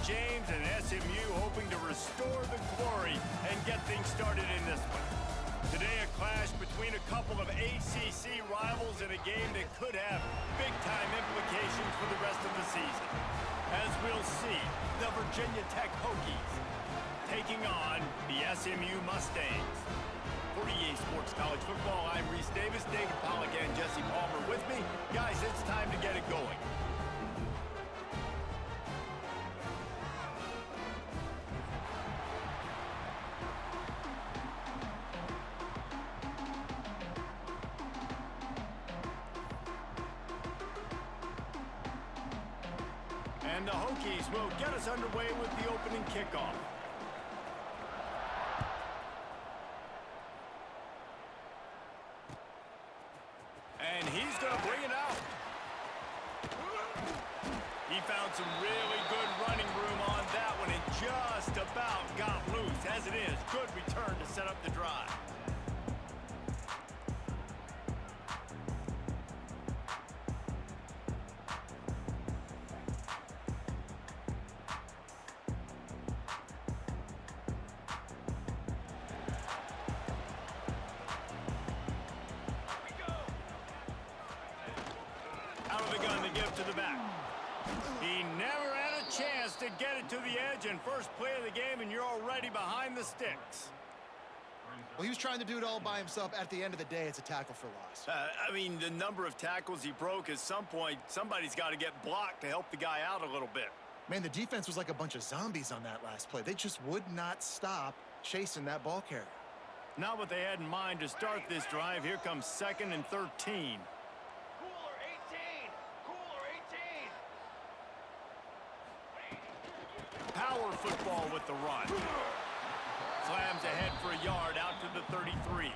James and SMU hoping to restore the glory and get things started in this one. Today, a clash between a couple of ACC rivals in a game that could have big-time implications for the rest of the season. As we'll see, the Virginia Tech Hokies taking on the SMU Mustangs. For EA Sports College Football, I'm Reese Davis, David Pollack and Jesse Palmer with me. Guys, it's time to get it going. And the Hokies will get us underway with the opening kickoff. And he's going to bring it out. He found some really good running room on that one and just about got loose. As it is, good return to set up the drive. Out of the gun to give to the back. He never had a chance to get it to the edge, and first play of the game, and you're already behind the sticks. Well, he was trying to do it all by himself. At the end of the day, it's a tackle for loss. I mean, the number of tackles he broke, at some point, somebody's got to get blocked to help the guy out a little bit. Man, the defense was like a bunch of zombies on that last play. They just would not stop chasing that ball carrier. Not what they had in mind to start this drive. Here comes 2nd and 13. Power football with the run. Slams ahead for a yard out to the 33.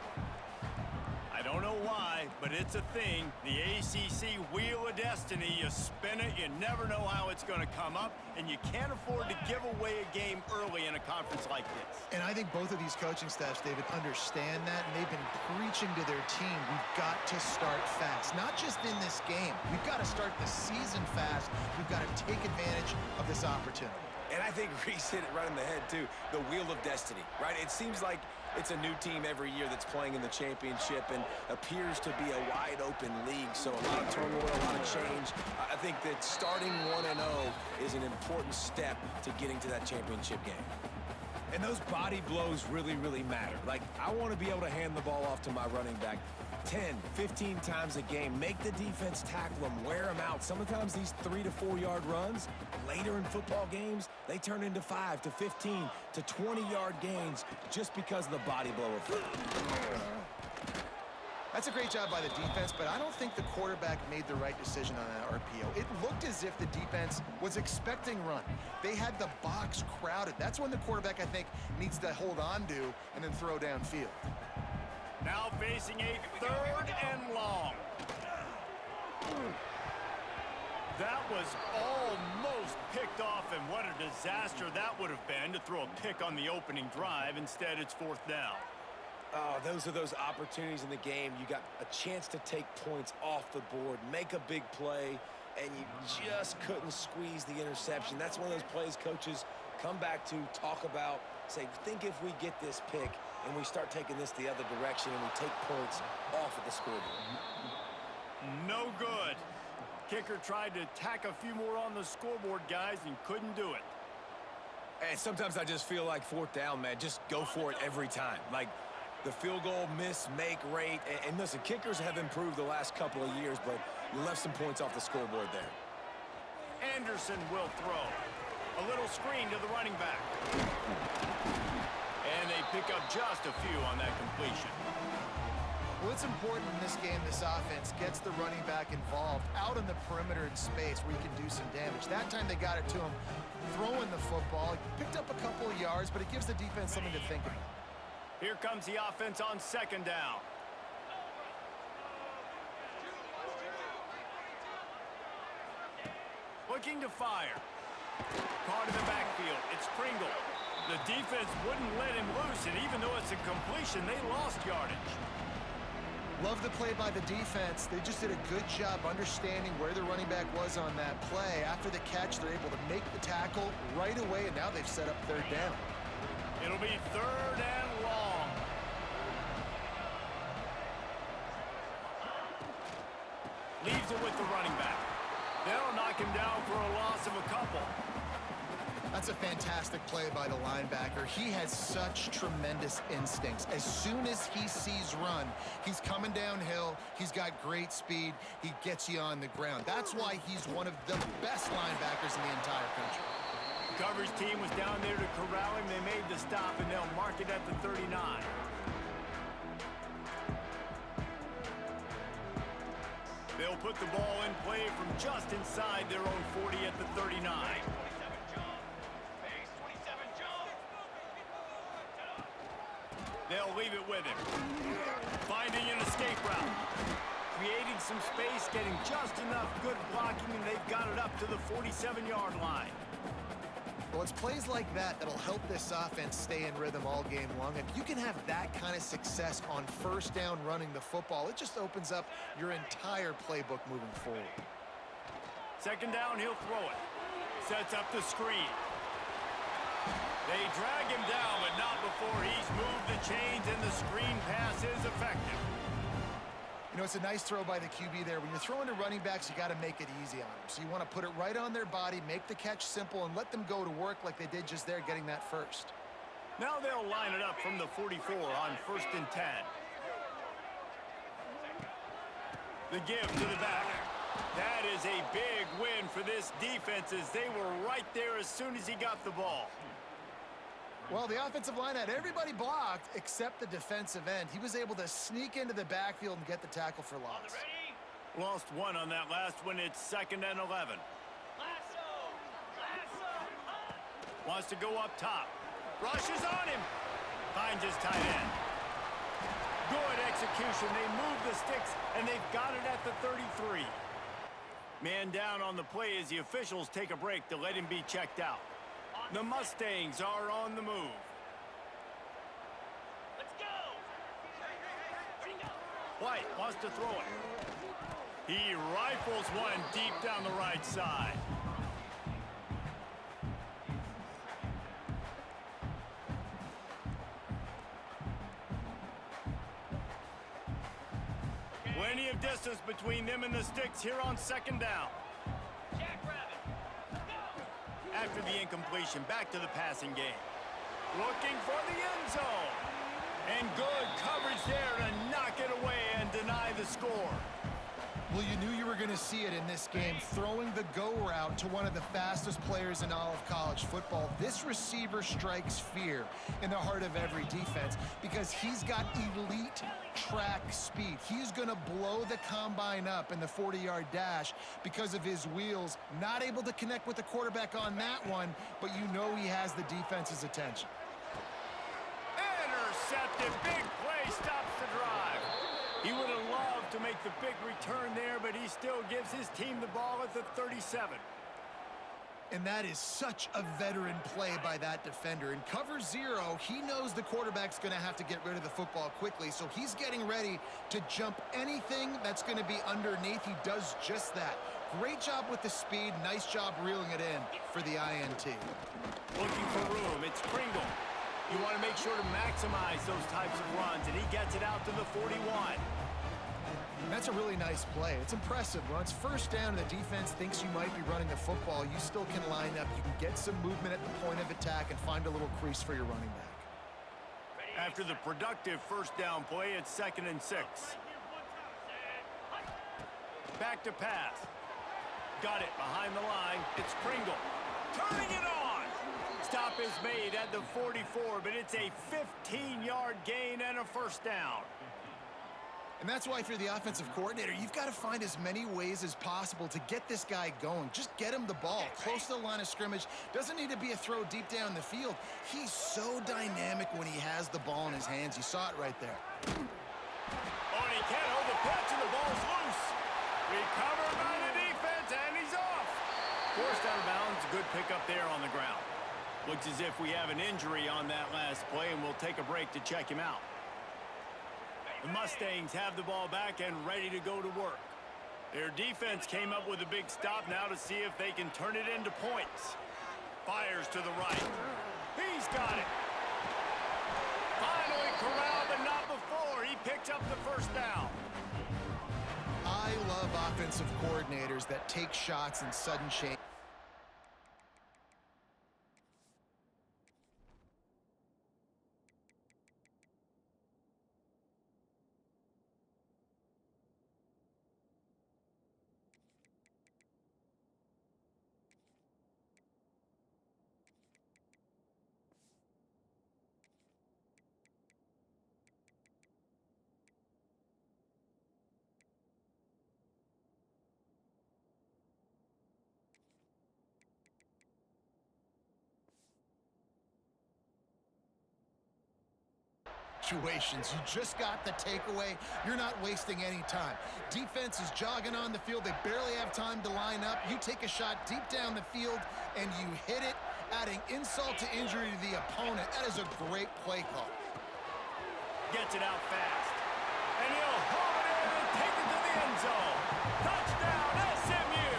I don't know why, but it's a thing. The ACC Wheel of Destiny, you spin it, you never know how it's going to come up, and you can't afford to give away a game early in a conference like this. And I think both of these coaching staffs, David, understand that, and they've been preaching to their team, we've got to start fast. Not just in this game. We've got to start the season fast. We've got to take advantage of this opportunity. And I think Reese hit it right in the head, too. The Wheel of Destiny, right? It seems like it's a new team every year that's playing in the championship and appears to be a wide-open league. So a lot of turmoil, a lot of change. I think that starting 1-0 is an important step to getting to that championship game. And those body blows really, really matter. Like, I want to be able to hand the ball off to my running back 10, 15 times a game. Make the defense tackle them, wear them out. Sometimes these 3 to 4 yard runs, later in football games, they turn into 5 to 15 to 20 yard gains just because of the body blow effect. That's a great job by the defense, but I don't think the quarterback made the right decision on that RPO. It looked as if the defense was expecting run. They had the box crowded. That's when the quarterback, I think, needs to hold on to and then throw downfield. Now facing a 3rd and long. That was almost picked off, and what a disaster that would have been to throw a pick on the opening drive. Instead, it's 4th down. Oh, those are those opportunities in the game. You got a chance to take points off the board, make a big play, and you just couldn't squeeze the interception. That's one of those plays coaches come back to, talk about, say, think if we get this pick and we start taking this the other direction and we take points off of the scoreboard. No good. Kicker tried to tack a few more on the scoreboard, guys, and couldn't do it. And sometimes I just feel like 4th down, man, just go for it every time. Like, the field goal miss, make rate. And listen, kickers have improved the last couple of years, but you left some points off the scoreboard there. Anderson will throw. A little screen to the running back. And they pick up just a few on that completion. Well, it's important in this game, this offense gets the running back involved out in the perimeter in space where you can do some damage. That time they got it to him throwing the football. Picked up a couple of yards, but it gives the defense something to think about. Here comes the offense on 2nd down. Looking to fire. Caught in the backfield. It's Pringle. The defense wouldn't let him loose, and even though it's a completion, they lost yardage. Love the play by the defense. They just did a good job understanding where the running back was on that play. After the catch, they're able to make the tackle right away, and now they've set up third down. It'll be third and long. Leaves it with the running back. They'll knock him down for a loss of a couple. That's a fantastic play by the linebacker. He has such tremendous instincts. As soon as he sees run, he's coming downhill. He's got great speed. He gets you on the ground. That's why he's one of the best linebackers in the entire country. The coverage team was down there to corral him. They made the stop, and they'll mark it at the 39. They'll put the ball in play from just inside their own 40 at the 39. They'll leave it with him. Finding an escape route. Creating some space, getting just enough good blocking, and they've got it up to the 47-yard line. Well, it's plays like that that'll help this offense stay in rhythm all game long. If you can have that kind of success on first down running the football, it just opens up your entire playbook moving forward. Second down, he'll throw it. Sets up the screen. They drag him down, but not before he's moved the chains, and the screen pass is effective. You know, it's a nice throw by the QB there. When you're throwing to running backs, you got to make it easy on them. So you want to put it right on their body, make the catch simple, and let them go to work like they did just there, getting that first. Now they'll line it up from the 44 on 1st and 10. The give to the back. That is a big win for this defense, as they were right there as soon as he got the ball. Well, the offensive line had everybody blocked except the defensive end. He was able to sneak into the backfield and get the tackle for loss. Lost one on that last one. It's 2nd and 11. Wants to go up top. Rushes on him. Finds his tight end. Good execution. They move the sticks, and they've got it at the 33. Man down on the play as the officials take a break to let him be checked out. The Mustangs are on the move. Let's go. White wants to throw it. He rifles one deep down the right side. Plenty of distance between them and the sticks here on 2nd down. After the incompletion, back to the passing game. Looking for the end zone. And good coverage there to knock it away and deny the score. Well, you knew you were going to see it in this game, throwing the go route to one of the fastest players in all of college football. This receiver strikes fear in the heart of every defense because he's got elite track speed. He's going to blow the combine up in the 40-yard dash because of his wheels. Not able to connect with the quarterback on that one, but you know he has the defense's attention. Intercepted. Big play stops the drive. He would have loved to make the big return there, but he still gives his team the ball at the 37. And that is such a veteran play by that defender. In cover 0, he knows the quarterback's going to have to get rid of the football quickly, so he's getting ready to jump anything that's going to be underneath. He does just that. Great job with the speed. Nice job reeling it in for the INT. Looking for room. It's Pringle. You want to make sure to maximize those types of runs, and he gets it out to the 41. That's a really nice play. It's impressive. When it's first down and the defense thinks you might be running the football, you still can line up. You can get some movement at the point of attack and find a little crease for your running back. After the productive first down play, it's 2nd and 6. Back to pass. Got it behind the line. It's Pringle. Turning it on. Stop is made at the 44, but it's a 15-yard gain and a first down. And that's why if you're the offensive coordinator, you've got to find as many ways as possible to get this guy going. Just get him the ball close to the line of scrimmage. Doesn't need to be a throw deep down the field. He's so dynamic when he has the ball in his hands. You saw it right there. Oh, and he can't hold the pitch, and the ball's loose. Recovered by the defense, and he's off. Forced out of bounds. Good pickup there on the ground. Looks as if we have an injury on that last play, and we'll take a break to check him out. The Mustangs have the ball back and ready to go to work. Their defense came up with a big stop now to see if they can turn it into points. Fires to the right. He's got it. Finally corralled, but not before. He picked up the first down. I love offensive coordinators that take shots in sudden change. Situations. You just got the takeaway. You're not wasting any time. Defense is jogging on the field. They barely have time to line up. You take a shot deep down the field, and you hit it, adding insult to injury to the opponent. That is a great play call. Gets it out fast. And he'll hold it in and take it to the end zone. Touchdown, SMU!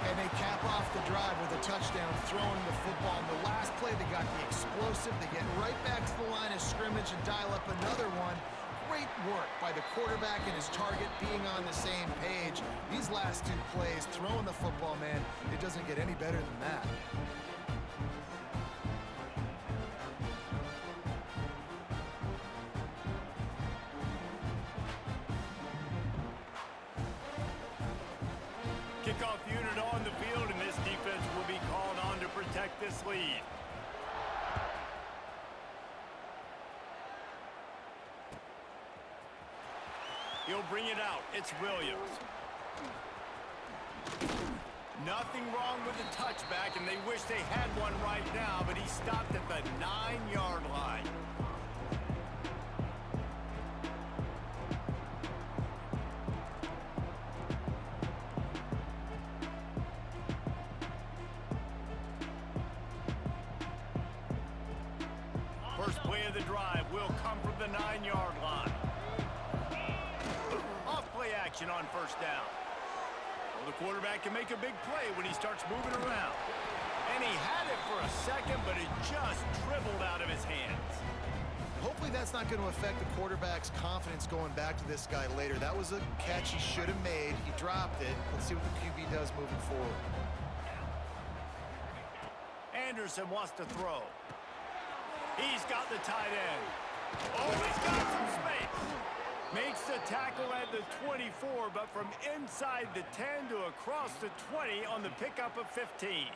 And they cap off the drive with a touchdown, throwing the football. In the last play, they got the explosive. They get right back to the line of scrimmage and dial up another one. Great work by the quarterback and his target being on the same page. These last two plays, throwing the football, man, it doesn't get any better than that. Kickoff unit on the field, and this defense will be called on to protect this lead. He'll bring it out. It's Williams. Nothing wrong with the touchback, and they wish they had one right now, but he stopped at the 9-yard line. First play of the drive will come from the 9-yard line. Off-play action on first down. Well, the quarterback can make a big play when he starts moving around. And he had it for a second, but it just dribbled out of his hands. Hopefully that's not going to affect the quarterback's confidence going back to this guy later. That was a catch he should have made. He dropped it. Let's see what the QB does moving forward. Anderson wants to throw. He's got the tight end. Oh, he's got some space. Makes the tackle at the 24, but from inside the 10 to across the 20 on the pickup of 15.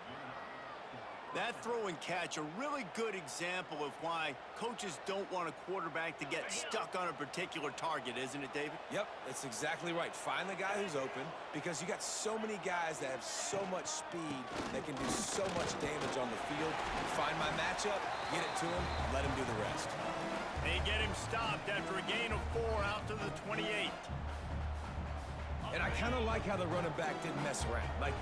That throw and catch, a really good example of why coaches don't want a quarterback to get stuck on a particular target, isn't it, David? Yep, that's exactly right. Find the guy who's open, because you got so many guys that have so much speed that can do so much damage on the field. Find my matchup, get it to him, let him do the rest. They get him stopped after a gain of 4 out to the 28. And I kind of like how the running back didn't mess around. Like,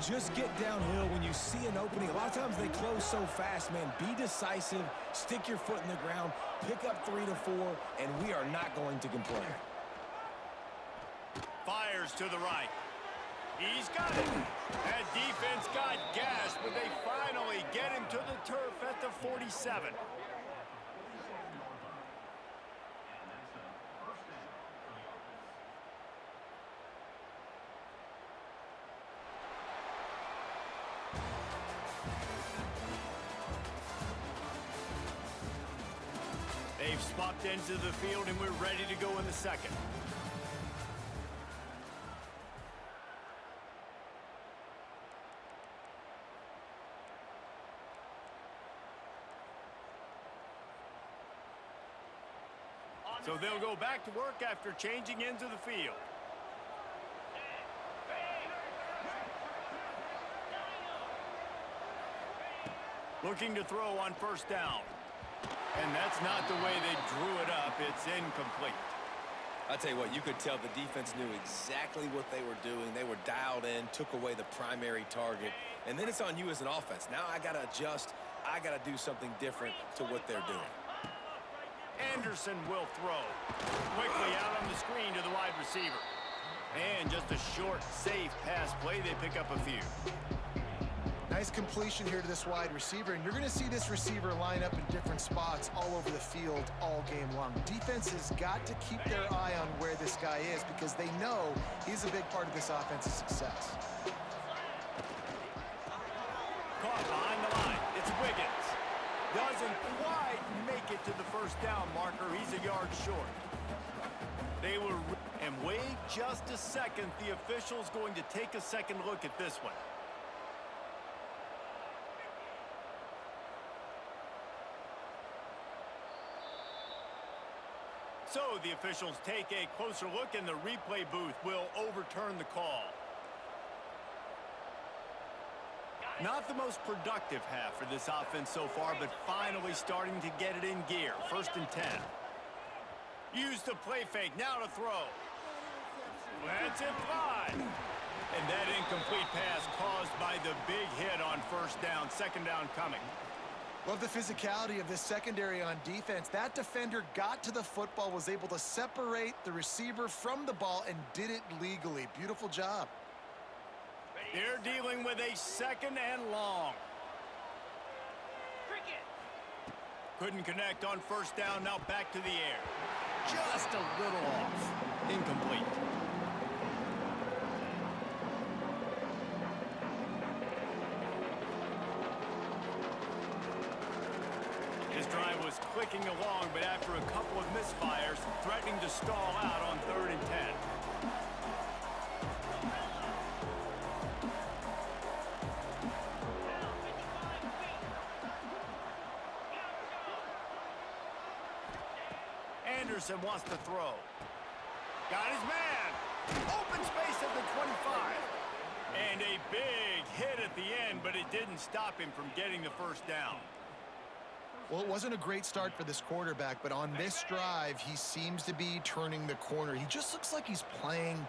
just get downhill when you see an opening. A lot of times they close so fast, man. Be decisive, stick your foot in the ground, pick up 3 to 4, and we are not going to complain. Fires to the right. He's got it. That defense got gashed, but they finally get him to the turf at the 47. They've swapped into the field, and we're ready to go in the second. So they'll go back to work after changing into the field. Looking to throw on first down. And that's not the way they drew it up. It's incomplete. I'll tell you what, you could tell the defense knew exactly what they were doing. They were dialed in, took away the primary target. And then it's on you as an offense. Now I got to adjust. I got to do something different to what they're doing. Anderson will throw. Quickly out on the screen to the wide receiver. And just a short, safe pass play. They pick up a few. Nice completion here to this wide receiver, and you're going to see this receiver line up in different spots all over the field all game long. Defense has got to keep their eye on where this guy is because they know he's a big part of this offense's success. Caught behind the line. It's Wiggins. Doesn't quite make it to the first down marker. He's a yard short. They were... And wait just a second. The official's going to take a second look at this one. So the officials take a closer look, and the replay booth will overturn the call. Not the most productive half for this offense so far, but finally starting to get it in gear. 1st and 10. Use the play fake. Now to throw. That's it fly. And that incomplete pass caused by the big hit on 1st down. 2nd down coming. Love the physicality of this secondary on defense. That defender got to the football, was able to separate the receiver from the ball, and did it legally. Beautiful job. They're dealing with a 2nd and long. Couldn't connect on 1st down. Now back to the air. Just a little off. Incomplete. His drive was clicking along, but after a couple of misfires, threatening to stall out on 3rd and 10. Anderson wants to throw. Got his man. Open space at the 25. And a big hit at the end, but it didn't stop him from getting the 1st down. Well, it wasn't a great start for this quarterback, but on this drive, he seems to be turning the corner. He just looks like he's playing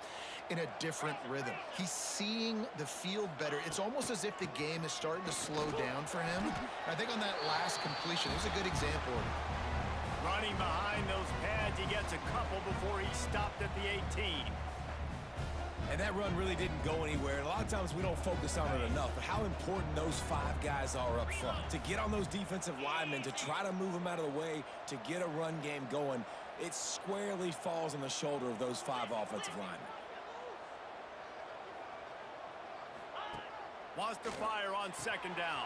in a different rhythm. He's seeing the field better. It's almost as if the game is starting to slow down for him. I think on that last completion, it was a good example of it. Running behind those pads, he gets a couple before he stopped at the 18. And that run really didn't go anywhere. And a lot of times we don't focus on it enough, but how important those 5 guys are up front. To get on those defensive linemen, to try to move them out of the way, to get a run game going, it squarely falls on the shoulder of those 5 offensive linemen. Wants to fire on 2nd down.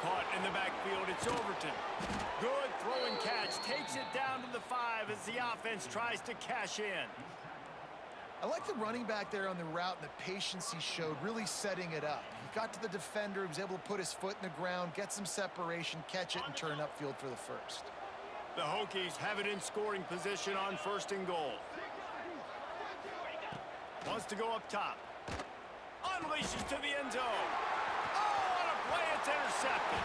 Caught in the backfield, it's Overton. Good throw and catch, takes it down to the 5 as the offense tries to cash in. I like the running back there on the route and the patience he showed, really setting it up. He got to the defender, he was able to put his foot in the ground, get some separation, catch it, and turn upfield for the 1st. The Hokies have it in scoring position on 1st and goal. Wants to go up top. Unleashes to the end zone. Oh, what a play, it's intercepted.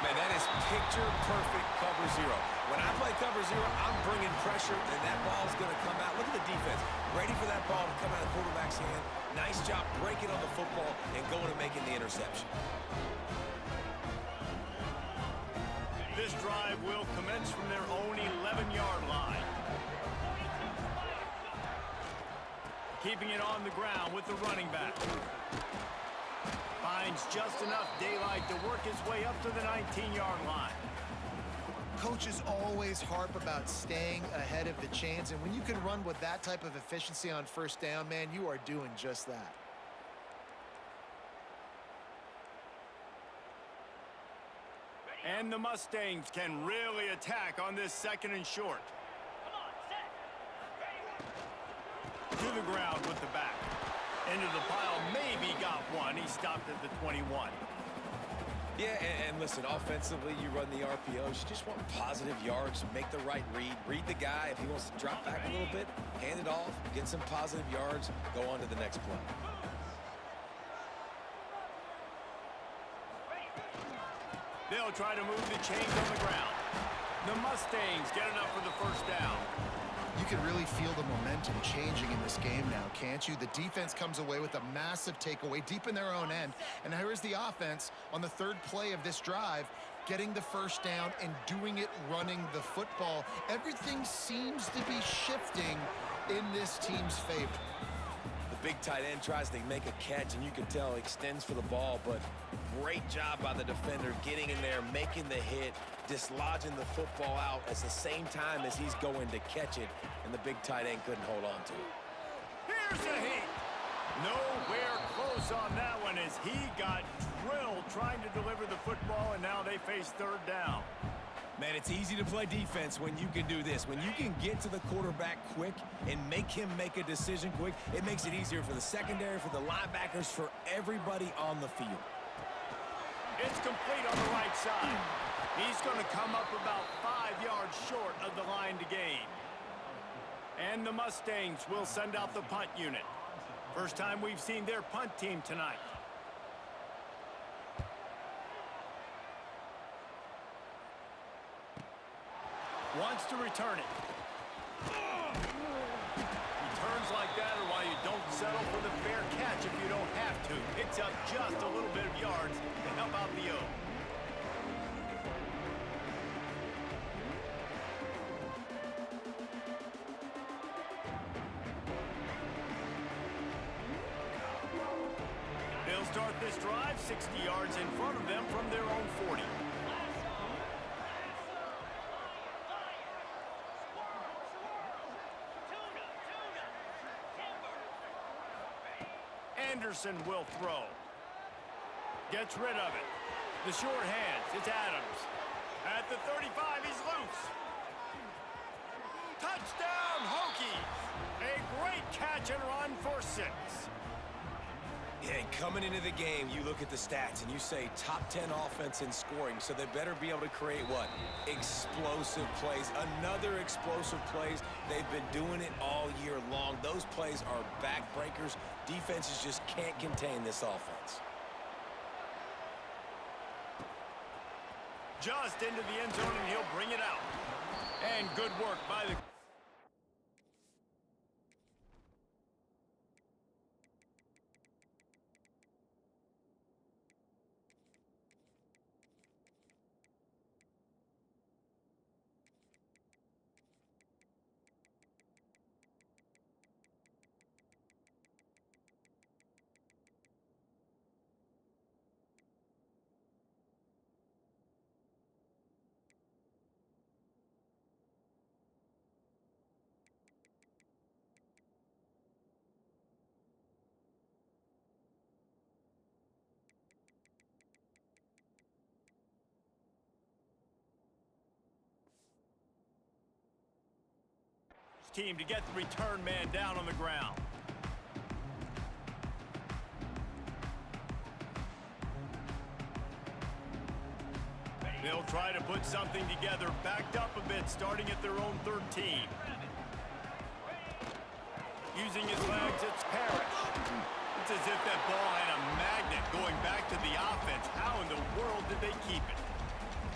Man, that is picture-perfect cover 0. When I play cover 0, I'm bringing pressure, and that ball's going to come out. Look at the defense. Ready for that ball to come out of the quarterback's hand. Nice job breaking on the football and going and making the interception. This drive will commence from their own 11-yard line. Keeping it on the ground with the running back. Finds just enough daylight to work his way up to the 19-yard line. Coaches always harp about staying ahead of the chains, and when you can run with that type of efficiency on 1st down, man, you are doing just that. And the Mustangs can really attack on this 2nd and short. To the ground with the back. Into the pile, maybe got one. He stopped at the 21. Yeah, and listen, offensively, you run the RPOs. You just want positive yards, make the right read. Read the guy. If he wants to drop back a little bit, hand it off, get some positive yards, go on to the next play. They'll try to move the chains on the ground. The Mustangs get enough for the 1st down. You can really feel the momentum changing in this game now, can't you? The defense comes away with a massive takeaway deep in their own end. And here's the offense on the 3rd play of this drive, getting the first down, and doing it running the football. Everything seems to be shifting in this team's favor. The big tight end tries to make a catch, and you can tell extends for the ball, but great job by the defender getting in there, making the hit, dislodging the football out at the same time as he's going to catch it, and the big tight end couldn't hold on to it. Here's a hit. Nowhere close on that one as he got drilled trying to deliver the football, and now they face third down. Man, it's easy to play defense when you can do this. When you can get to the quarterback quick and make him make a decision quick, it makes it easier for the secondary, for the linebackers, for everybody on the field. It's complete on the right side. He's going to come up about 5 yards short of the line to gain. And the Mustangs will send out the punt unit. First time we've seen their punt team tonight. Wants to return it. Returns like that are why you don't settle for the fair catch if you don't have to. Picks up just a little bit of yards to help out the O. They'll start this drive 60 yards in front of them from their own 40. Anderson will throw. Gets rid of it. The short hands, it's Adams. At the 35, he's loose. Touchdown, Hokies! A great catch and run for 6. Yeah, coming into the game, you look at the stats and you say top 10 offense in scoring, so they better be able to create what? Explosive plays. Another explosive plays. They've been doing it all year long. Those plays are backbreakers. Defenses just can't contain this offense. Just into the end zone, and he'll bring it out. And good work by the... team to get the return man down on the ground. They'll try to put something together, backed up a bit, starting at their own 13. Using his legs, it's Parrish. It's as if that ball had a magnet going back to the offense. How in the world did they keep it?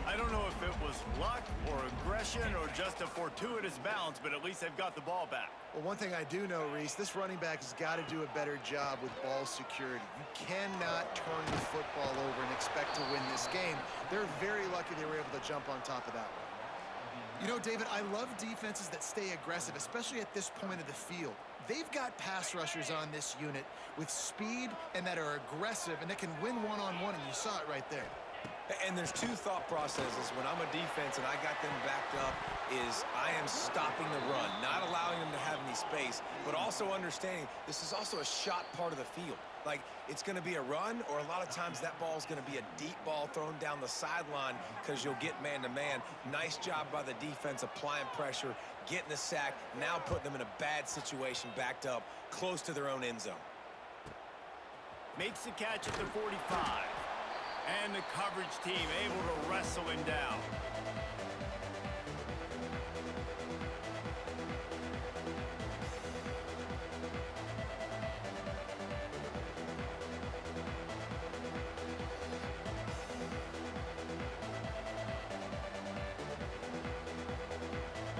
I don't know if it was luck or aggression or just a fortuitous bounce, but at least they've got the ball back. Well, one thing I do know, Reese, this running back has got to do a better job with ball security. You cannot turn the football over and expect to win this game. They're very lucky they were able to jump on top of that one. You know, David, I love defenses that stay aggressive, especially at this point of the field. They've got pass rushers on this unit with speed and that are aggressive and that can win one-on-one, and you saw it right there. And there's two thought processes when I'm a defense and I got them backed up is I am stopping the run, not allowing them to have any space, but also understanding this is also a shot part of the field. Like, it's going to be a run, or a lot of times that ball is going to be a deep ball thrown down the sideline because you'll get man-to-man. Nice job by the defense applying pressure, getting the sack, now putting them in a bad situation backed up close to their own end zone. Makes the catch at the 45. And the coverage team able to wrestle him down.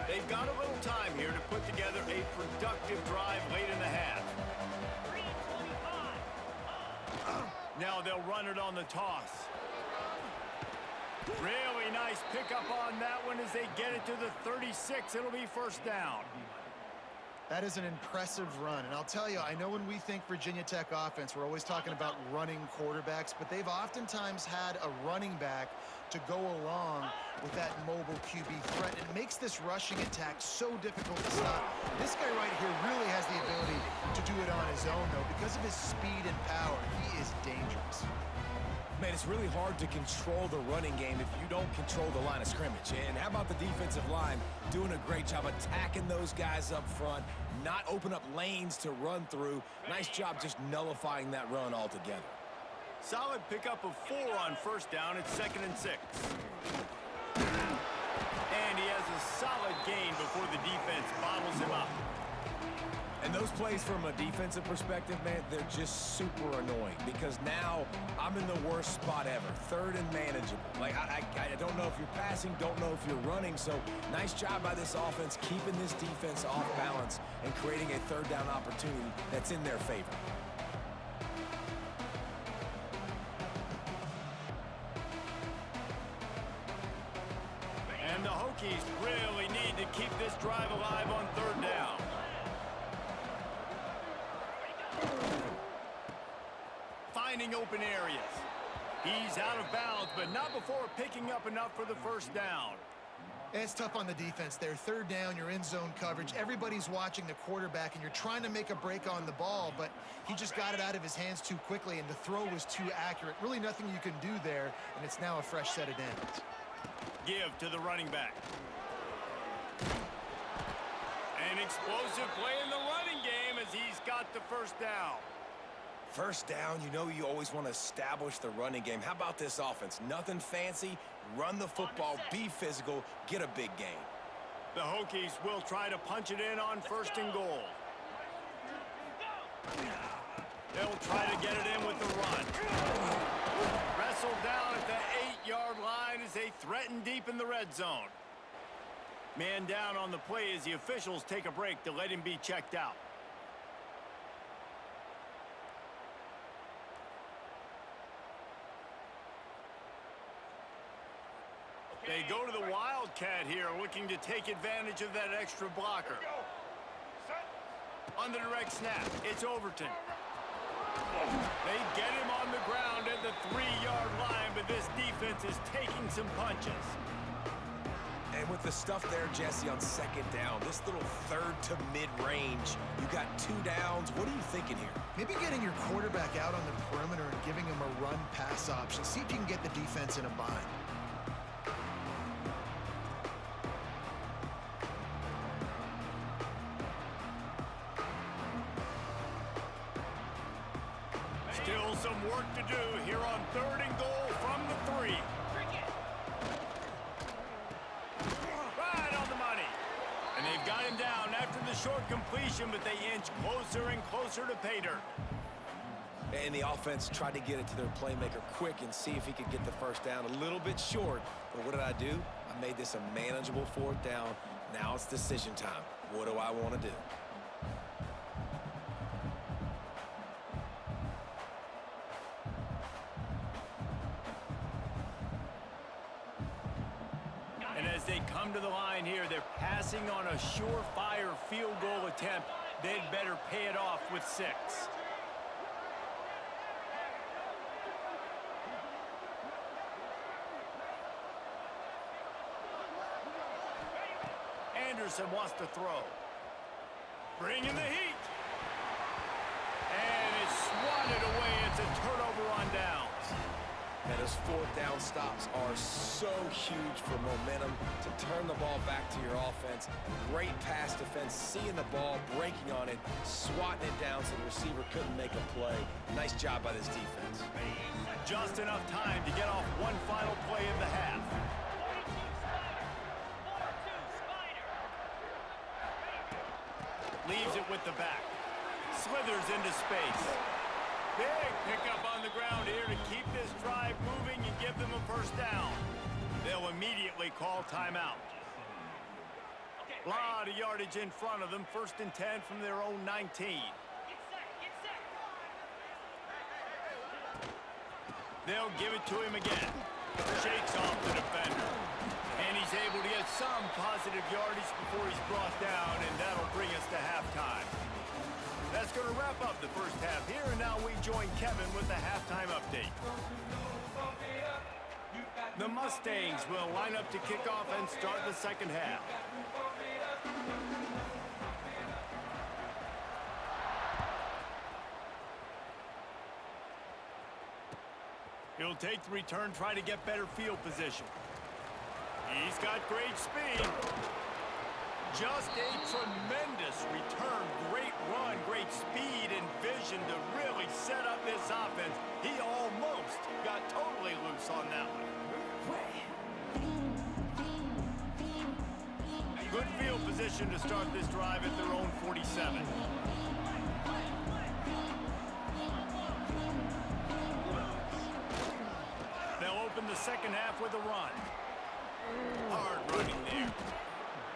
They've got a little time here to put together a productive drive late in the half. Now they'll run it on the toss. Really nice pickup on that one as they get it to the 36. It'll be first down. That is an impressive run. And I'll tell you, I know when we think Virginia Tech offense, we're always talking about running quarterbacks, but they've oftentimes had a running back to go along with that mobile QB threat. It makes this rushing attack so difficult to stop. This guy right here really has the ability to do it on his own, though. Because of his speed and power, he is dangerous. Man, it's really hard to control the running game if you don't control the line of scrimmage. And how about the defensive line doing a great job attacking those guys up front, not open up lanes to run through. Nice job just nullifying that run altogether. Solid pickup of 4 on first down. It's 2nd and 6. And he has a solid gain before the defense bottles him up. And those plays from a defensive perspective, man, they're just super annoying because now I'm in the worst spot ever. 3rd and manageable. Like, I don't know if you're passing, don't know if you're running. So nice job by this offense keeping this defense off balance and creating a 3rd down opportunity that's in their favor. And the Hokies really need to keep this drive alive on 3rd down. Finding open areas. He's out of bounds, but not before picking up enough for the first down. It's tough on the defense there. 3rd down, you're in zone coverage. Everybody's watching the quarterback, and you're trying to make a break on the ball, but he just got it out of his hands too quickly, and the throw was too accurate. Really nothing you can do there, and it's now a fresh set of downs. Give to the running back. An explosive play in the running game as he's got the first down. First down, you know you always want to establish the running game. How about this offense? Nothing fancy. Run the football, be physical, get a big gain. The Hokies will try to punch it in on 1st and goal. They'll try to get it in with the run. Wrestled down at the 8-yard line as they threaten deep in the red zone. Man down on the play as the officials take a break to let him be checked out. They go to the Wildcat here, looking to take advantage of that extra blocker. On the direct snap, it's Overton. They get him on the ground at the 3-yard line, but this defense is taking some punches. And with the stuff there, Jesse, on 2nd down, this little 3rd to mid-range, you got 2 downs. What are you thinking here? Maybe getting your quarterback out on the perimeter and giving him a run-pass option. See if you can get the defense in a bind. Still some work to do here on 3rd and goal from the 3. Right on the money. And they've got him down after the short completion, but they inch closer and closer to pay dirt. And the offense tried to get it to their playmaker quick and see if he could get the first down. A little bit short, but what did I do? I made this a manageable 4th down. Now it's decision time. What do I want to do? And as they come to the line here, they're passing on a surefire field goal attempt. They'd better pay it off with 6. Anderson wants to throw. Bringing the heat. And it's swatted away. It's a turnover on downs. And those 4th down stops are so huge for momentum to turn the ball back to your offense. Great pass defense, seeing the ball, breaking on it, swatting it down so the receiver couldn't make a play. Nice job by this defense. Just enough time to get off one final play of the half. Leaves it with the back. Slithers into space. Big pickup on the ground here to keep this drive moving and give them a first down. They'll immediately call timeout. A lot of yardage in front of them. 1st and 10 from their own 19. They'll give it to him again. Shakes off the defender. And he's able to get some positive yardage before he's brought down, and that'll bring us to halftime. That's going to wrap up the first half here, and now we join Kevin with the halftime update. The Mustangs will line up to kick off and start the second half. He'll take the return, try to get better field position. He's got great speed. Just a tremendous return. Great run, great speed and vision to really set up this offense. He almost got totally loose on that one. Good field position to start this drive at their own 47. They'll open the second half with a run. Hard running there.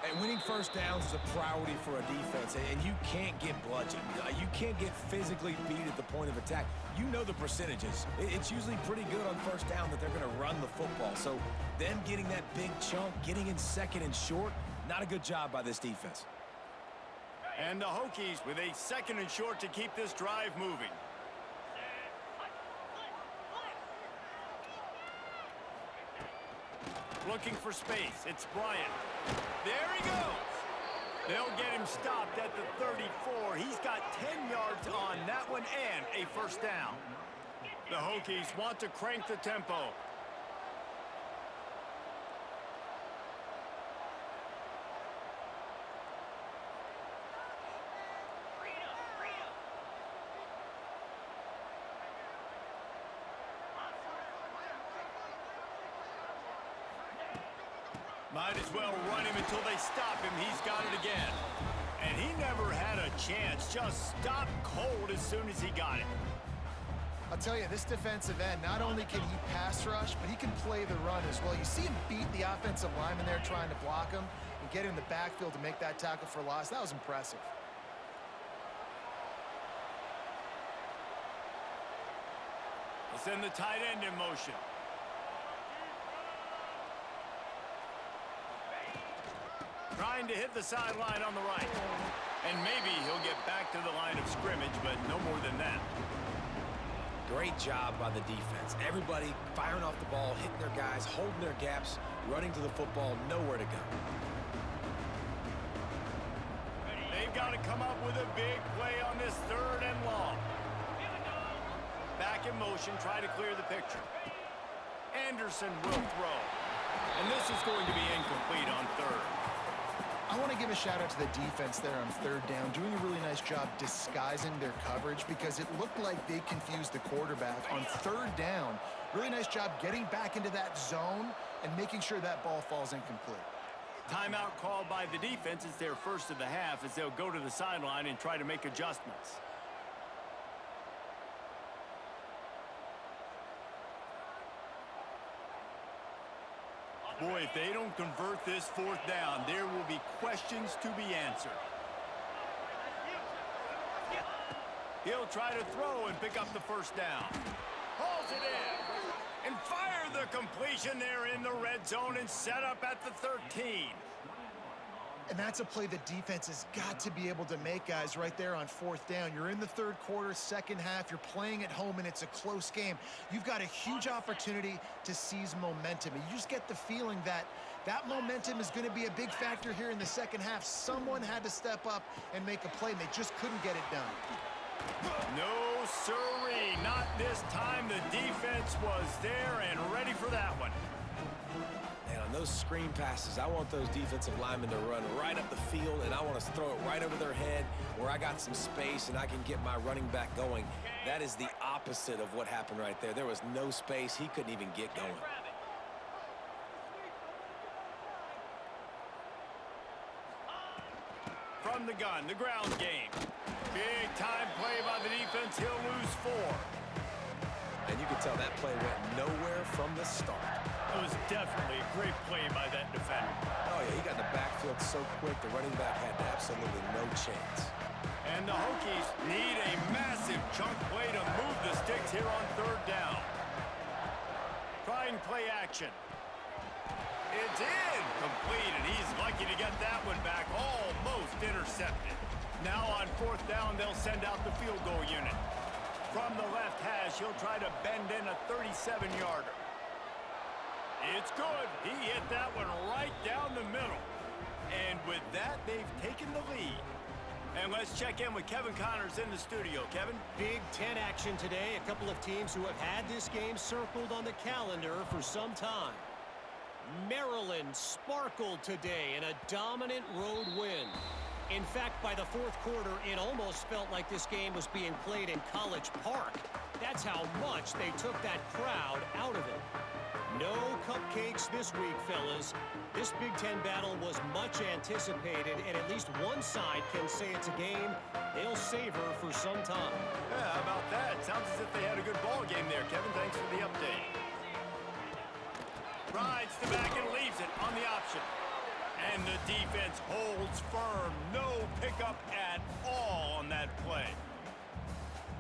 And winning first downs is a priority for a defense, and you can't get bludgeoned. You can't get physically beat at the point of attack. You know the percentages. It's usually pretty good on first down that they're going to run the football. So them getting that big chunk, getting in second and short, not a good job by this defense. And the Hokies with a second and short to keep this drive moving. Looking for space. It's Bryant. There he goes. They'll get him stopped at the 34. He's got 10 yards on that one and a first down. The Hokies want to crank the tempo. Might as well run him until they stop him. He's got it again. And he never had a chance. Just stopped cold as soon as he got it. I'll tell you, this defensive end, not only can he pass rush, but he can play the run as well. You see him beat the offensive lineman there trying to block him and get him in the backfield to make that tackle for loss. That was impressive. We'll send the tight end in motion. Trying to hit the sideline on the right. And maybe he'll get back to the line of scrimmage, but no more than that. Great job by the defense. Everybody firing off the ball, hitting their guys, holding their gaps, running to the football, nowhere to go. They've got to come up with a big play on this third and long. Back in motion, try to clear the picture. Anderson will throw. And this is going to be incomplete on third. I want to give a shout out to the defense there on third down, doing a really nice job disguising their coverage because it looked like they confused the quarterback on third down. Really nice job getting back into that zone and making sure that ball falls incomplete. Timeout called by the defense is their first of the half as they'll go to the sideline and try to make adjustments. Boy, if they don't convert this fourth down, there will be questions to be answered. He'll try to throw and pick up the first down. Hauls it in. And fire the completion there in the red zone and set up at the 13. And that's a play the defense has got to be able to make, guys, right there on fourth down. You're in the third quarter, second half. You're playing at home, and it's a close game. You've got a huge opportunity to seize momentum. And you just get the feeling that that momentum is going to be a big factor here in the second half. Someone had to step up and make a play, and they just couldn't get it done. No, sirree. Not this time. The defense was there and ready for that one. And on those screen passes, I want those defensive linemen to run right up the field, and I want to throw it right over their head where I got some space and I can get my running back going. That is the opposite of what happened right there. There was no space. He couldn't even get going. From the gun, the ground game. Big time play by the defense. He'll lose 4. And you can tell that play went nowhere from the start. It was definitely a great play by that defender. Oh, yeah, he got in the backfield so quick, the running back had absolutely no chance. And the Hokies need a massive chunk play to move the sticks here on third down. Try string play action. It's incomplete, and he's lucky to get that one back, almost intercepted. Now on fourth down, they'll send out the field goal unit. From the left hash, he'll try to bend in a 37-yarder. It's good. He hit that one right down the middle. And with that, they've taken the lead. And let's check in with Kevin Connors in the studio. Kevin? Big Ten action today. A couple of teams who have had this game circled on the calendar for some time. Maryland sparkled today in a dominant road win. In fact, by the fourth quarter, it almost felt like this game was being played in College Park. That's how much they took that crowd out of it. No cupcakes this week, fellas. This Big Ten battle was much anticipated, and at least one side can say it's a game they'll savor for some time. Yeah, how about that? Sounds as if they had a good ball game there, Kevin. Thanks for the update. Rides the back and leaves it on the option. And the defense holds firm. No pickup at all on that play.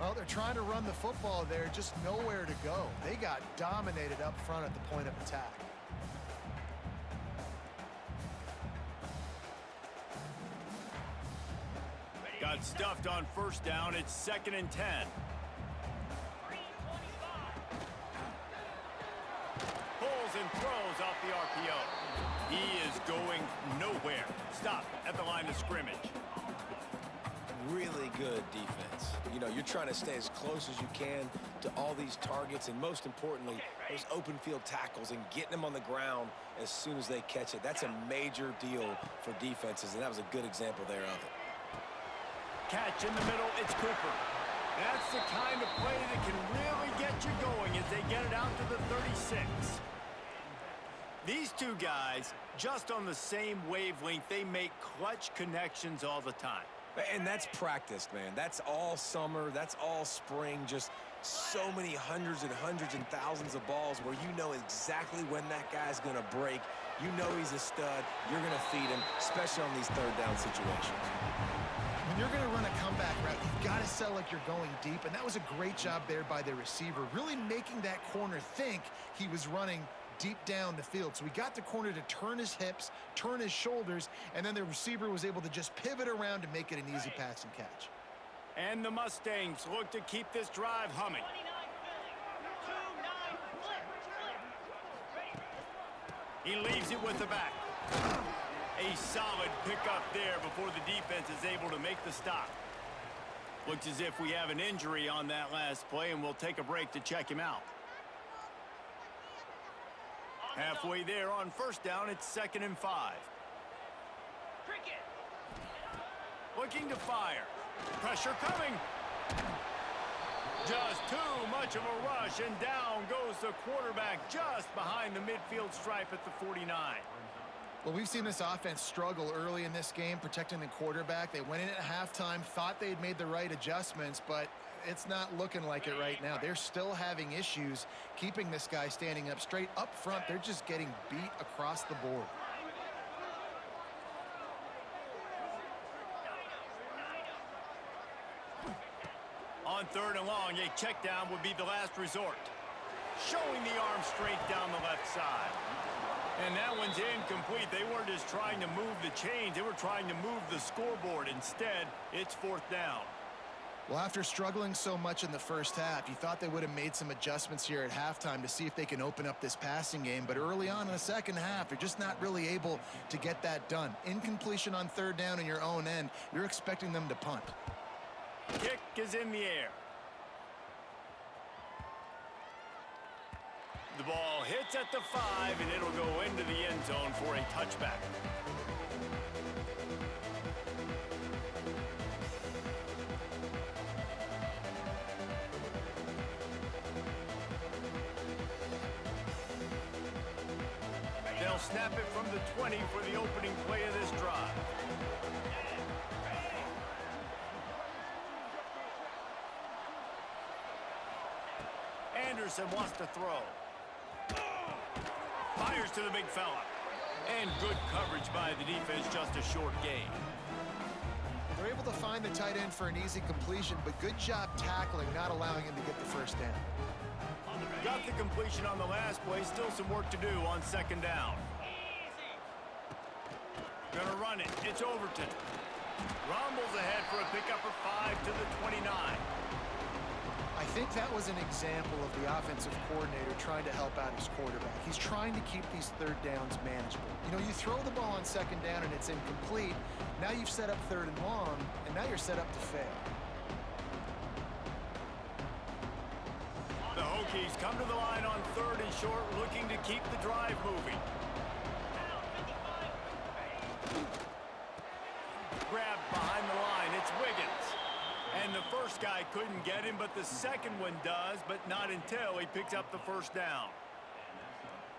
Well, they're trying to run the football there, just nowhere to go. They got dominated up front at the point of attack. Got stuffed on first down. It's 2nd and 10. Pulls and throws off the RPO. He is going nowhere. Stop at the line of scrimmage. Really good defense. You know, you're trying to stay as close as you can to all these targets, and most importantly, those open field tackles and getting them on the ground as soon as they catch it. That's a major deal for defenses, and that was a good example there of it. Catch in the middle, it's Cooper. That's the kind of play that can really get you going as they get it out to the 36. These two guys, just on the same wavelength, they make clutch connections all the time. And that's practiced, man. That's all summer. That's all spring. Just so many hundreds and thousands of balls where you know exactly when that guy's going to break. You know he's a stud. You're going to feed him, especially on these third down situations. When you're going to run a comeback route, you've got to sell like you're going deep, and that was a great job there by the receiver, really making that corner think he was running deep down the field. So we got the corner to turn his hips, turn his shoulders, and then the receiver was able to just pivot around to make it an easy pass and catch. And the Mustangs look to keep this drive humming. He leaves it with the back. A solid pickup there before the defense is able to make the stop. Looks as if we have an injury on that last play, and we'll take a break to check him out. Halfway there on first down, it's 2nd and 5. Looking to fire. Pressure coming. Just too much of a rush, and down goes the quarterback just behind the midfield stripe at the 49. Well, we've seen this offense struggle early in this game protecting the quarterback. They went in at halftime, thought they'd made the right adjustments, but it's not looking like it right now. They're still having issues keeping this guy standing up straight. Up front, they're just getting beat across the board. On 3rd and long, a check down would be the last resort. Showing the arm strength down the left side. And that one's incomplete. They weren't just trying to move the chains. They were trying to move the scoreboard. Instead, it's 4th down. Well, after struggling so much in the first half, you thought they would have made some adjustments here at halftime to see if they can open up this passing game. But early on in the second half, they're just not really able to get that done. Incompletion on 3rd down in your own end, you're expecting them to punt. Kick is in the air. The ball hits at the 5, and it'll go into the end zone for a touchback. They'll snap it from the 20 for the opening play of this drive. Anderson wants to throw. Fires to the big fella. And good coverage by the defense, just a short gain. They're able to find the tight end for an easy completion, but good job tackling, not allowing him to get the first down. Got the completion on the last play. Still some work to do on second down. Gonna run it. It's Overton. Rumbles ahead for a pickup of 5 to the 29. I think that was an example of the offensive coordinator trying to help out his quarterback. He's trying to keep these third downs manageable. You know, you throw the ball on second down and it's incomplete. Now you've set up third and long, and now you're set up to fail. The Hokies come to the line on third and short, looking to keep the drive moving. Grabbed behind the line, it's Wiggins. And the first guy couldn't get him, but the second one does, but not until he picks up the first down.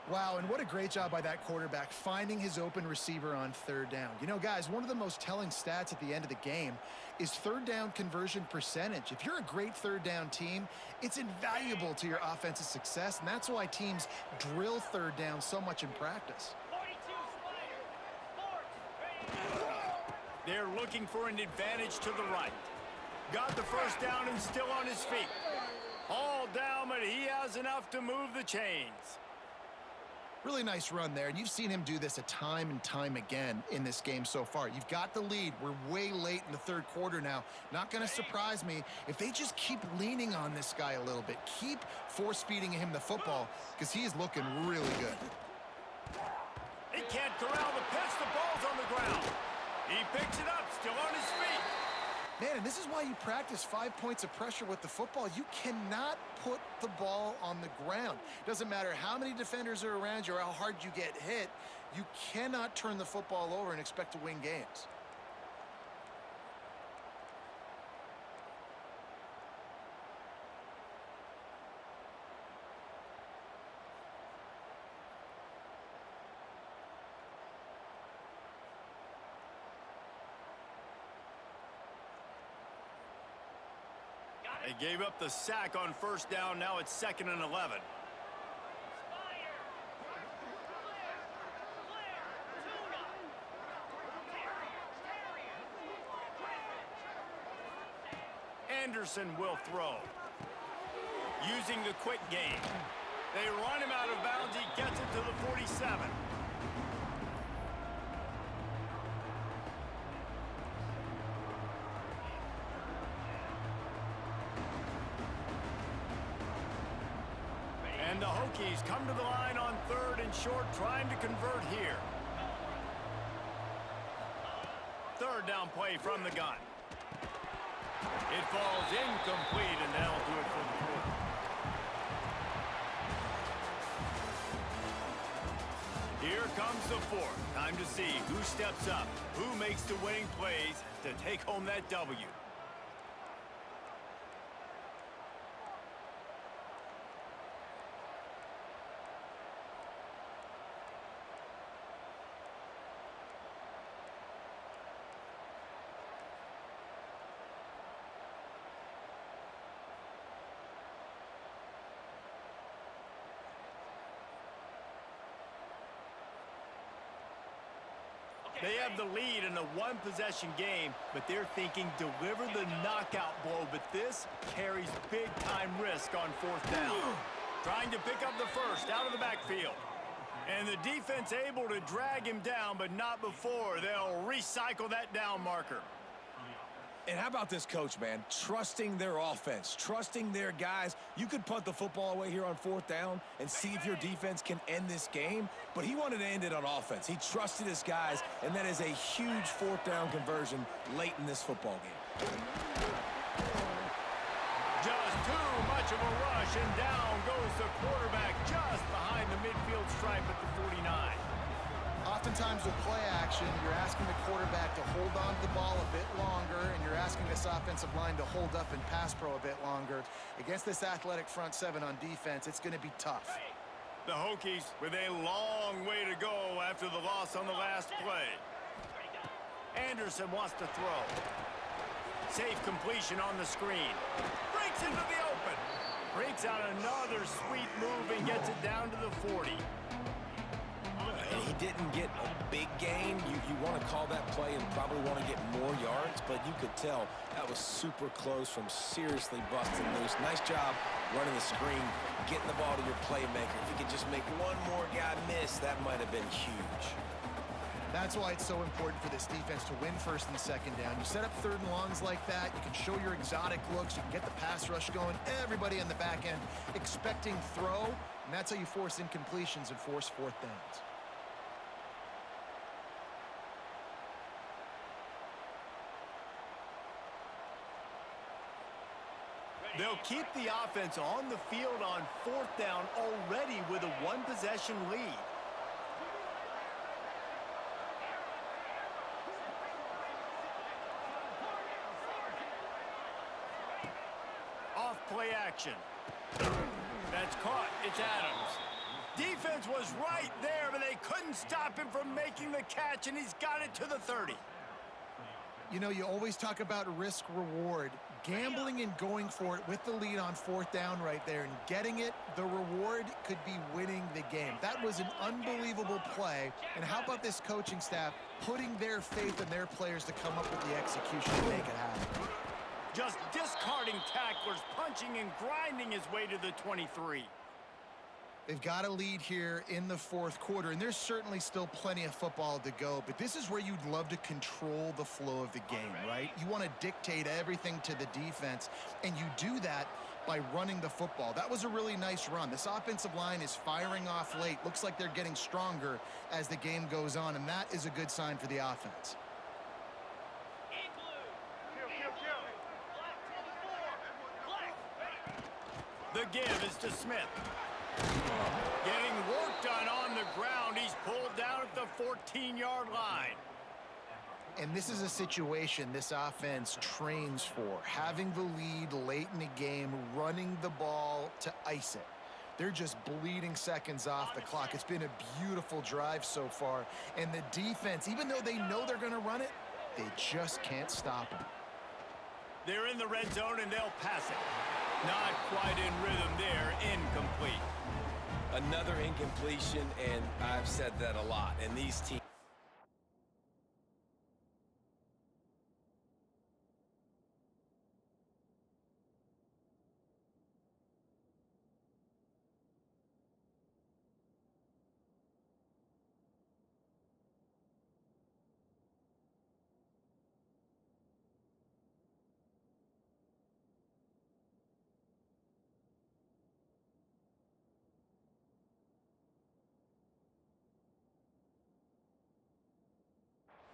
Wow, and what a great job by that quarterback finding his open receiver on third down. You know, guys, one of the most telling stats at the end of the game is third down conversion percentage. If you're a great third down team, it's invaluable to your offensive success, and that's why teams drill third down so much in practice. They're looking for an advantage to the right. Got the first down and still on his feet. All down, but he has enough to move the chains. Really nice run there, and you've seen him do this a time and time again in this game so far. You've got the lead. We're way late in the third quarter now. Not going to surprise me if they just keep leaning on this guy a little bit. Keep force-feeding him the football because he is looking really good. He can't corral the pitch. The ball's on the ground. He picks it up, still on his feet. Man, and this is why you practice 5 points of pressure with the football. You cannot put the ball on the ground. Doesn't matter how many defenders are around you or how hard you get hit. You cannot turn the football over and expect to win games. They gave up the sack on first down. Now it's 2nd and 11. Anderson will throw. Using the quick game. They run him out of bounds. He gets it to the 47. And the Hokies come to the line on third and short, trying to convert here. Third down play from the gun. It falls incomplete, and that'll do it for the quarter. Here comes the fourth. Time to see who steps up, who makes the winning plays to take home that W. They have the lead in a one-possession game, but they're thinking deliver the knockout blow, but this carries big-time risk on fourth down. Trying to pick up the first out of the backfield. And the defense able to drag him down, but not before they'll recycle that down marker. And how about this coach, man? Trusting their offense, trusting their guys. You could punt the football away here on fourth down and see if your defense can end this game, but he wanted to end it on offense. He trusted his guys, and that is a huge fourth down conversion late in this football game. Just too much of a rush, and down goes the quarterback just behind the midfield stripe at the 49. Oftentimes with play action, you're asking the quarterback to hold on to the ball a bit longer, and you're asking this offensive line to hold up and pass pro a bit longer. Against this athletic front seven on defense, it's going to be tough. The Hokies with a long way to go after the loss on the last play. Anderson wants to throw. Safe completion on the screen. Breaks into the open. Breaks out another sweet move and gets it down to the 40. And he didn't get a big gain. You want to call that play and probably want to get more yards, but you could tell that was super close from seriously busting loose. Nice job running the screen, getting the ball to your playmaker. If you could just make one more guy miss, that might have been huge. That's why it's so important for this defense to win first and second down. You set up third and longs like that, you can show your exotic looks, you can get the pass rush going, everybody on the back end expecting throw, and that's how you force incompletions and force fourth downs. They'll keep the offense on the field on fourth down already with a one-possession lead. Off play action. That's caught. It's Adams. Defense was right there, but they couldn't stop him from making the catch, and he's got it to the 30. You know, you always talk about risk-reward. Gambling and going for it with the lead on fourth down right there and getting it, the reward could be winning the game. That was an unbelievable play. And how about this coaching staff putting their faith in their players to come up with the execution to make it happen? Just discarding tacklers, punching and grinding his way to the 23. They've got a lead here in the fourth quarter, and there's certainly still plenty of football to go, but this is where you'd love to control the flow of the game, right? You want to dictate everything to the defense, and you do that by running the football. That was a really nice run. This offensive line is firing off late. Looks like they're getting stronger as the game goes on, and that is a good sign for the offense. The give is to Smith. Getting work done on the ground. He's pulled down at the 14-yard line. And this is a situation this offense trains for. Having the lead late in the game, running the ball to ice it. They're just bleeding seconds off the clock. It's been a beautiful drive so far. And the defense, even though they know they're going to run it, they just can't stop them. They're in the red zone, and they'll pass it. Not quite in rhythm there. Incomplete. Another incompletion, and I've said that a lot. And these teams.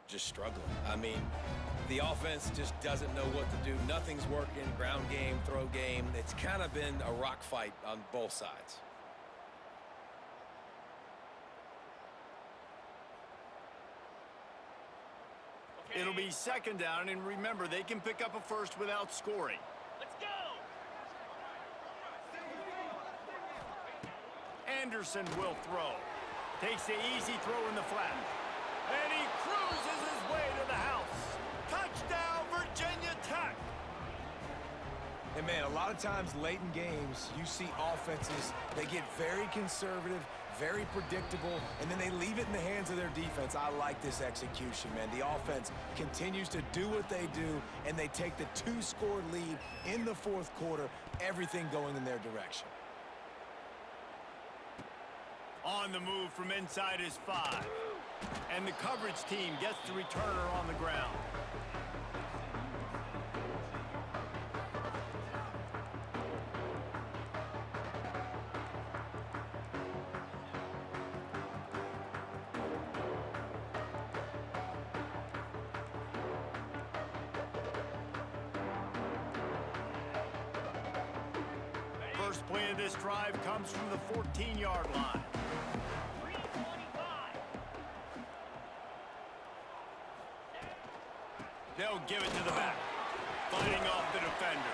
Just struggling. I mean, the offense just doesn't know what to do. Nothing's working. Ground game, throw game. It's kind of been a rock fight on both sides. It'll be second down, and remember, they can pick up a first without scoring. Let's go! Anderson will throw. Takes the easy throw in the flat. And he cruises his way to the house. Touchdown, Virginia Tech. And, man, a lot of times late in games, you see offenses, they get very conservative, very predictable, and then they leave it in the hands of their defense. I like this execution, man. The offense continues to do what they do, and they take the two-score lead in the fourth quarter, everything going in their direction. On the move from inside his 5. And the coverage team gets the returner on the ground. First play of this drive comes from the 14-yard line. They'll give it to the back, fighting off the defender.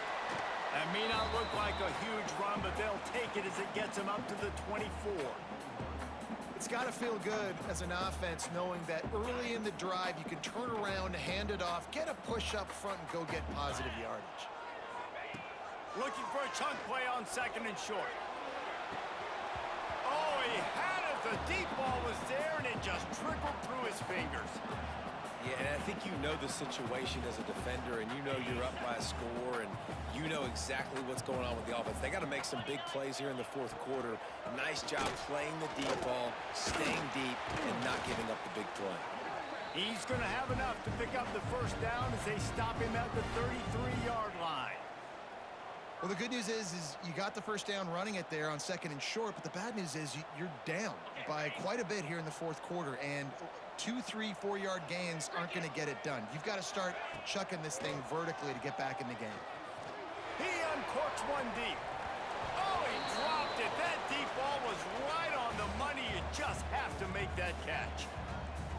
That may not look like a huge run, but they'll take it as it gets them up to the 24. It's got to feel good as an offense knowing that early in the drive you can turn around, hand it off, get a push up front, and go get positive yardage. Looking for a chunk play on second and short. Oh, he had it. The deep ball was there, and it just trickled through his fingers. Yeah, and I think you know the situation as a defender, and you know you're up by a score, and you know exactly what's going on with the offense. They got to make some big plays here in the fourth quarter. Nice job playing the deep ball, staying deep, and not giving up the big play. He's going to have enough to pick up the first down as they stop him at the 33-yard line. Well, the good news is you got the first down running it there on 2nd and short, but the bad news is you're down by quite a bit here in the fourth quarter, and 2, 3, 4-yard gains aren't going to get it done. You've got to start chucking this thing vertically to get back in the game. He uncorks one deep. Oh, he dropped it. That deep ball was right on the money. You just have to make that catch.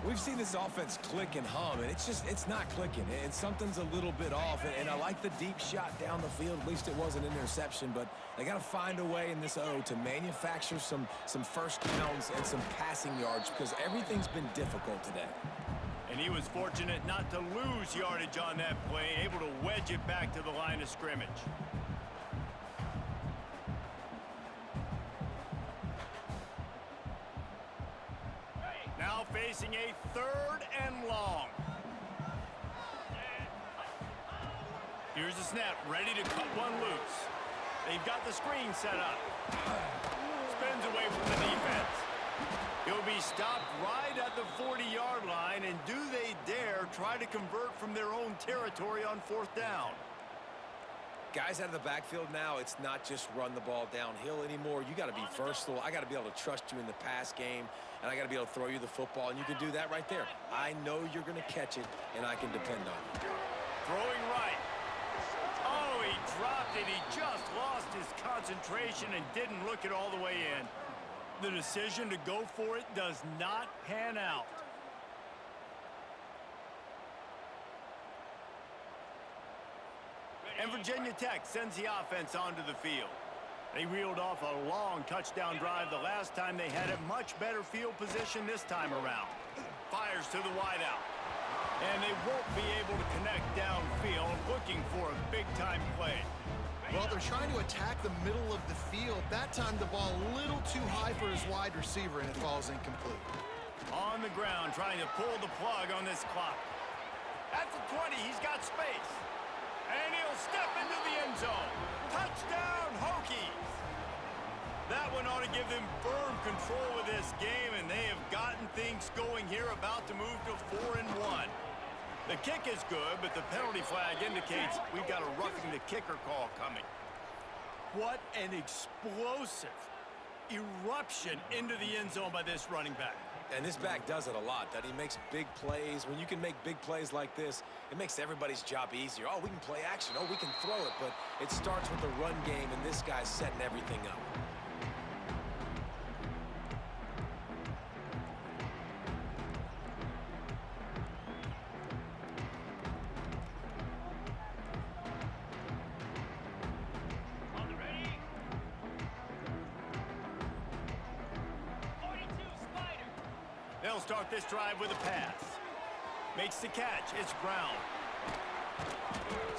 We've seen this offense click and hum, and it's not clicking, and something's a little bit off, and I like the deep shot down the field. At least it wasn't an interception, but they got to find a way in this O to manufacture some first downs and some passing yards, because everything's been difficult today. And he was fortunate not to lose yardage on that play, able to wedge it back to the line of scrimmage. Now facing a 3rd and long. Here's the snap, ready to cut one loose. They've got the screen set up. Spins away from the defense. He'll be stopped right at the 40-yard line, and do they dare try to convert from their own territory on 4th down? Guys out of the backfield now, it's not just run the ball downhill anymore. You got to be versatile. I got to be able to trust you in the pass game, and I got to be able to throw you the football, and you can do that right there. I know you're going to catch it, and I can depend on you. Throwing right. Oh, he dropped it. He just lost his concentration and didn't look it all the way in. The decision to go for it does not pan out. And Virginia Tech sends the offense onto the field. They reeled off a long touchdown drive the last time they had a much better field position this time around. Fires to the wideout. And they won't be able to connect downfield, looking for a big-time play. Well, they're trying to attack the middle of the field. That time the ball a little too high for his wide receiver, and it falls incomplete. On the ground, trying to pull the plug on this clock. At the 20, he's got space. And he'll step into the end zone. Touchdown, Hokies! That one ought to give them firm control of this game, and they have gotten things going here, about to move to 4-1. The kick is good, but the penalty flag indicates we've got a roughing the kicker call coming. What an explosive eruption into the end zone by this running back. And this back does it a lot, that he makes big plays. When you can make big plays like this, it makes everybody's job easier. Oh, we can play action. Oh, we can throw it. But it starts with the run game, and this guy's setting everything up. They'll start this drive with a pass. Makes the catch. It's Brown.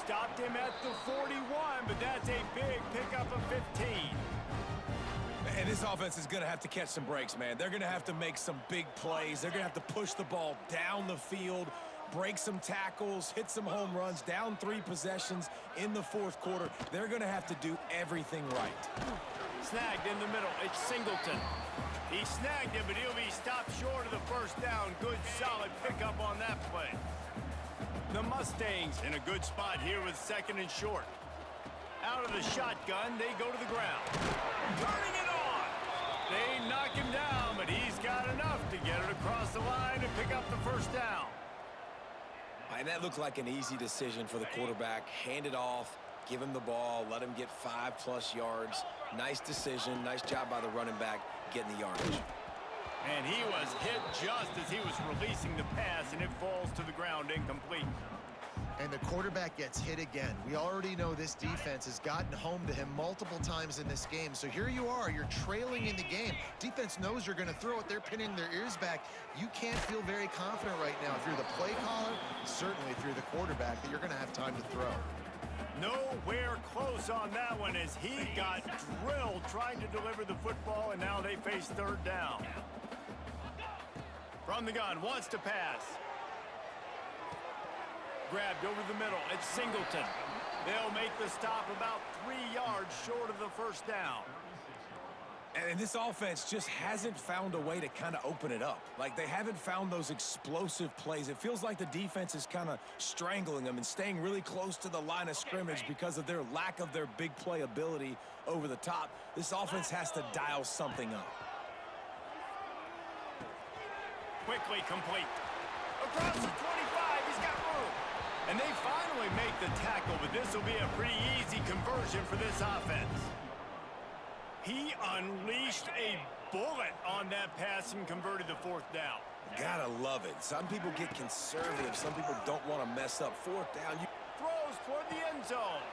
Stopped him at the 41, but that's a big pickup of 15. And this offense is going to have to catch some breaks, man. They're going to have to make some big plays. They're going to have to push the ball down the field, break some tackles, hit some home runs, down 3 possessions in the fourth quarter. They're going to have to do everything right. Snagged in the middle. It's Singleton. He snagged him, but he'll be stopped short of the first down. Good, solid pickup on that play. The Mustangs in a good spot here with 2nd and short. Out of the shotgun, they go to the ground. Turning it on! They knock him down, but he's got enough to get it across the line and pick up the first down. And that looked like an easy decision for the quarterback. Hand it off, give him the ball, let him get 5+ yards. Nice decision, nice job by the running back getting the yardage. And he was hit just as he was releasing the pass, and it falls to the ground incomplete. And the quarterback gets hit again. We already know this defense has gotten home to him multiple times in this game. So here you are, you're trailing in the game. Defense knows you're going to throw it. They're pinning their ears back. You can't feel very confident right now if you're the play caller, certainly if you're the quarterback, that you're going to have time to throw. Nowhere close on that one as he got drilled trying to deliver the football, and now they face 3rd down. From the gun, wants to pass. Grabbed over the middle. It's Singleton. They'll make the stop about 3 yards short of the first down. And this offense just hasn't found a way to kind of open it up. Like, they haven't found those explosive plays. It feels like the defense is kind of strangling them and staying really close to the line of scrimmage because of their lack of their big play ability over the top. This offense has to dial something up. Quickly complete. Across the 25, he's got room. And they finally make the tackle, but this will be a pretty easy conversion for this offense. He unleashed a bullet on that pass and converted the fourth down. Gotta love it. Some people get conservative. Some people don't want to mess up. Fourth down. Throws toward the end zone.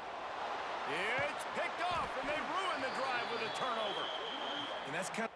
It's picked off, and they ruin the drive with a turnover. And that's kind of